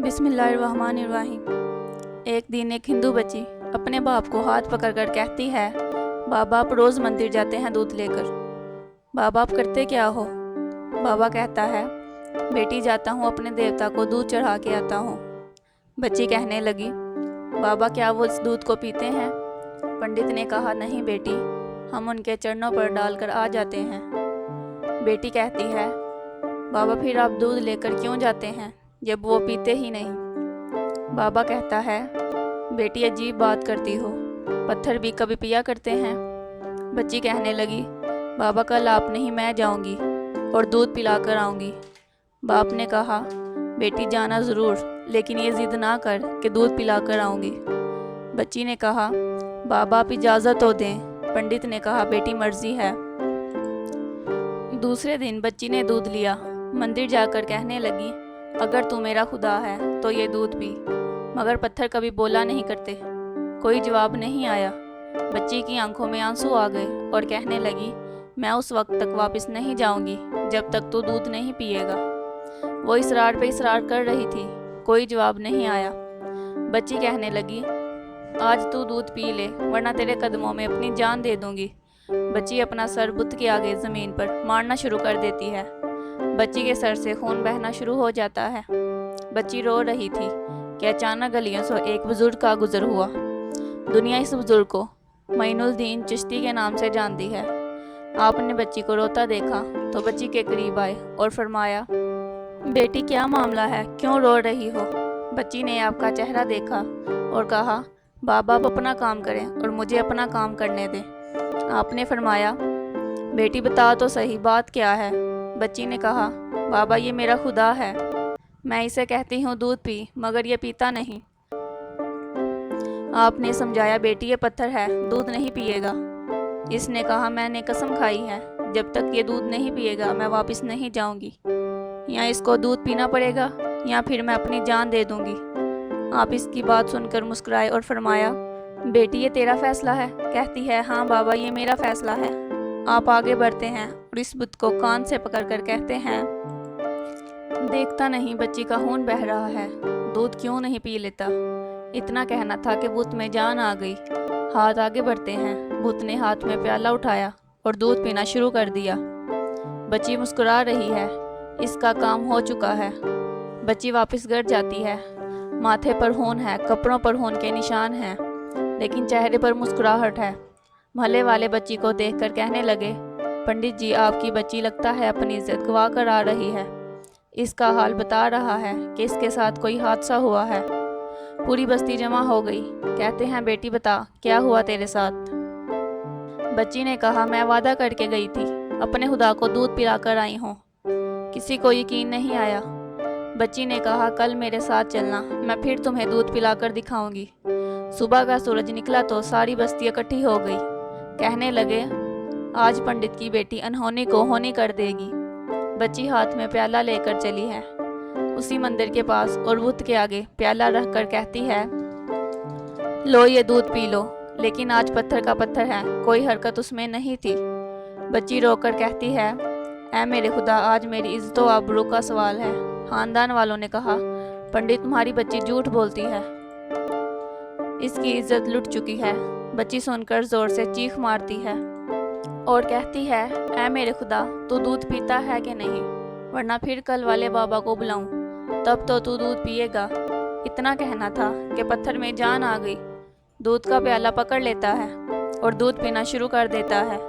बिस्मिल्लाहिर्रहमानिर्रहीम। एक दिन एक हिंदू बच्ची अपने बाप को हाथ पकड़कर कहती है, बाबा आप रोज़ मंदिर जाते हैं दूध लेकर। बाबा आप करते क्या हो? बाबा कहता है, बेटी जाता हूँ अपने देवता को दूध चढ़ा के आता हूँ। बच्ची कहने लगी, बाबा क्या वो इस दूध को पीते हैं? पंडित ने कहा, नहीं बेटी, हम उनके चरणों पर डालकर आ जाते हैं। बेटी कहती है, बाबा फिर आप दूध लेकर क्यों जाते हैं जब वो पीते ही नहीं? बाबा कहता है, बेटी अजीब बात करती हो, पत्थर भी कभी पिया करते हैं। बच्ची कहने लगी, बाबा कल आप नहीं मैं जाऊंगी और दूध पिलाकर आऊंगी। बाप ने कहा, बेटी जाना ज़रूर, लेकिन ये ज़िद ना कर कि दूध पिलाकर आऊंगी। बच्ची ने कहा, बाबा आप इजाज़त तो दें। पंडित ने कहा, बेटी मर्जी है। दूसरे दिन बच्ची ने दूध लिया, मंदिर जाकर कहने लगी, अगर तू मेरा खुदा है तो ये दूध पी। मगर पत्थर कभी बोला नहीं करते। कोई जवाब नहीं आया। बच्ची की आंखों में आंसू आ गए और कहने लगी, मैं उस वक्त तक वापस नहीं जाऊंगी जब तक तू दूध नहीं पिएगा। वो इसरार पे इसरार कर रही थी, कोई जवाब नहीं आया। बच्ची कहने लगी, आज तू दूध पी ले वरना तेरे कदमों में अपनी जान दे दूंगी। बच्ची अपना सर बुत के आगे ज़मीन पर मारना शुरू कर देती है। बच्ची के सर से खून बहना शुरू हो जाता है। बच्ची रो रही थी कि अचानक गलियों से एक बुजुर्ग का गुजर हुआ। दुनिया इस बुजुर्ग को मोइनुद्दीन चिश्ती के नाम से जानती है। आपने बच्ची को रोता देखा तो बच्ची के करीब आए और फरमाया, बेटी क्या मामला है, क्यों रो रही हो? बच्ची ने आपका चेहरा देखा और कहा, बाबा आप अपना काम करें और मुझे अपना काम करने दें। आपने फरमाया, बेटी बता तो सही बात क्या है? बच्ची ने कहा, बाबा ये मेरा खुदा है, मैं इसे कहती हूँ दूध पी, मगर ये पीता नहीं। आपने समझाया, बेटी ये पत्थर है, दूध नहीं पिएगा। इसने कहा, मैंने कसम खाई है, जब तक ये दूध नहीं पिएगा मैं वापस नहीं जाऊंगी। या इसको दूध पीना पड़ेगा या फिर मैं अपनी जान दे दूंगी। आप इसकी बात सुनकर मुस्कुराए और फरमाया, बेटी ये तेरा फैसला है? कहती है, हाँ बाबा ये मेरा फैसला है। आप आगे बढ़ते हैं और इस बुत को कान से पकड़कर कहते हैं, देखता नहीं बच्ची का खून बह रहा है, दूध क्यों नहीं पी लेता? इतना कहना था कि बुत में जान आ गई। हाथ आगे बढ़ते हैं, बुत ने हाथ में प्याला उठाया और दूध पीना शुरू कर दिया। बच्ची मुस्कुरा रही है, इसका काम हो चुका है। बच्ची वापस घर जाती है। माथे पर खून है, कपड़ों पर खून के निशान हैं, लेकिन चेहरे पर मुस्कुराहट है। मोहल्ले वाले बच्ची को देखकर कहने लगे, पंडित जी आपकी बच्ची लगता है अपनी इज्जत गवा कर आ रही है। इसका हाल बता रहा है कि इसके साथ कोई हादसा हुआ है। पूरी बस्ती जमा हो गई। कहते हैं, बेटी बता क्या हुआ तेरे साथ? बच्ची ने कहा, मैं वादा करके गई थी, अपने खुदा को दूध पिलाकर आई हूँ। किसी को यकीन नहीं आया। बच्ची ने कहा, कल मेरे साथ चलना, मैं फिर तुम्हें दूध पिलाकर दिखाऊंगी। सुबह का सूरज निकला तो सारी बस्ती इकट्ठी हो गई। कहने लगे, आज पंडित की बेटी अनहोनी को होनी कर देगी। बच्ची हाथ में प्याला लेकर चली है, उसी मंदिर के पास और बुत के आगे प्याला रखकर कहती है, लो ये दूध पी लो। लेकिन आज पत्थर का पत्थर है, कोई हरकत उसमें नहीं थी। बच्ची रोकर कहती है, ऐ मेरे खुदा आज मेरी इज्जत व आबरू का सवाल है। खानदान वालों ने कहा, पंडित तुम्हारी बच्ची झूठ बोलती है, इसकी इज्जत लुट चुकी है। बच्ची सुनकर जोर से चीख मारती है और कहती है, ऐ मेरे खुदा तू दूध पीता है कि नहीं, वरना फिर कल वाले बाबा को बुलाऊं, तब तो तू दूध पिएगा। इतना कहना था कि पत्थर में जान आ गई। दूध का प्याला पकड़ लेता है और दूध पीना शुरू कर देता है।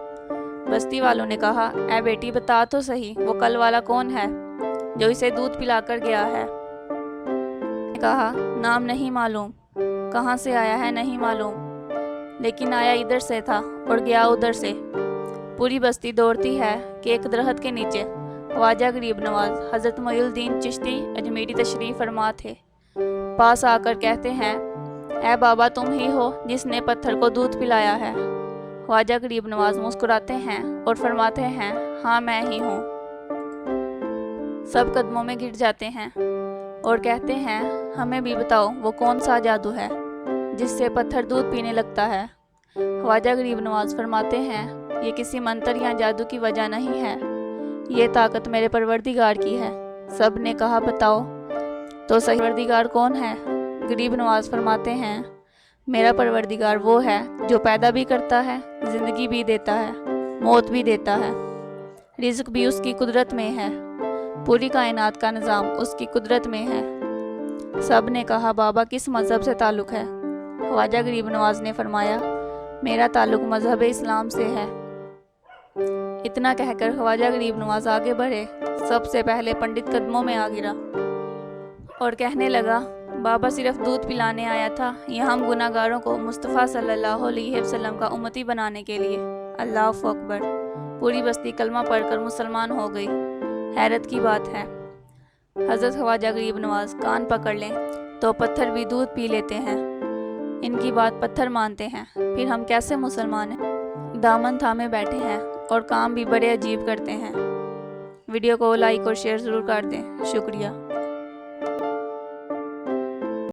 बस्ती वालों ने कहा, ऐ बेटी बता तो सही वो कल वाला कौन है जो इसे दूध पिलाकर गया है? कहा, नाम नहीं मालूम, कहाँ से आया है नहीं मालूम, लेकिन आया इधर से था और गया उधर से। पूरी बस्ती दौड़ती है कि एक दरख्त के नीचे ख्वाजा गरीब नवाज हज़रत मोइनुद्दीन चिश्ती अजमेरी तशरीफ़ फरमा थे। पास आकर कहते हैं, ऐ बाबा तुम ही हो जिसने पत्थर को दूध पिलाया है? ख्वाजा गरीब नवाज मुस्कुराते हैं और फरमाते हैं, हाँ मैं ही हूँ। सब कदमों में गिर जाते हैं और कहते हैं, हमें भी बताओ वो कौन सा जादू है जिससे पत्थर दूध पीने लगता है? ख्वाजा गरीब नवाज फरमाते हैं, ये किसी मंत्र या जादू की वजह नहीं है, ये ताकत मेरे परवरदिगार की है। सब ने कहा, बताओ। تو صحیح پروردگار کون ہے؟ غریب نواز فرماتے ہیں میرا پروردگار وہ ہے جو پیدا بھی کرتا ہے، زندگی بھی دیتا ہے، موت بھی دیتا ہے، رزق بھی اس کی قدرت میں ہے، پوری کائنات کا نظام اس کی قدرت میں ہے۔ سب نے کہا بابا کس مذہب سے تعلق ہے؟ خواجہ غریب نواز نے فرمایا میرا تعلق مذہب اسلام سے ہے۔ اتنا کہہ کر خواجہ غریب نواز آگے بڑھے، سب سے پہلے پنڈت قدموں میں آ گرا اور کہنے لگا بابا صرف دودھ پلانے آیا تھا یا ہم گناہ گاروں کو مصطفیٰ صلی اللہ علیہ وسلم کا امتی بنانے کے لیے؟ اللہ اکبر! پوری بستی کلمہ پڑھ کر مسلمان ہو گئی۔ حیرت کی بات ہے، حضرت خواجہ غریب نواز کان پکڑ لیں تو پتھر بھی دودھ پی لیتے ہیں، ان کی بات پتھر مانتے ہیں، پھر ہم کیسے مسلمان ہیں؟ دامن تھامے بیٹھے ہیں اور کام بھی بڑے عجیب کرتے ہیں۔ ویڈیو کو لائک اور شیئر ضرور کر دیں۔ شکریہ۔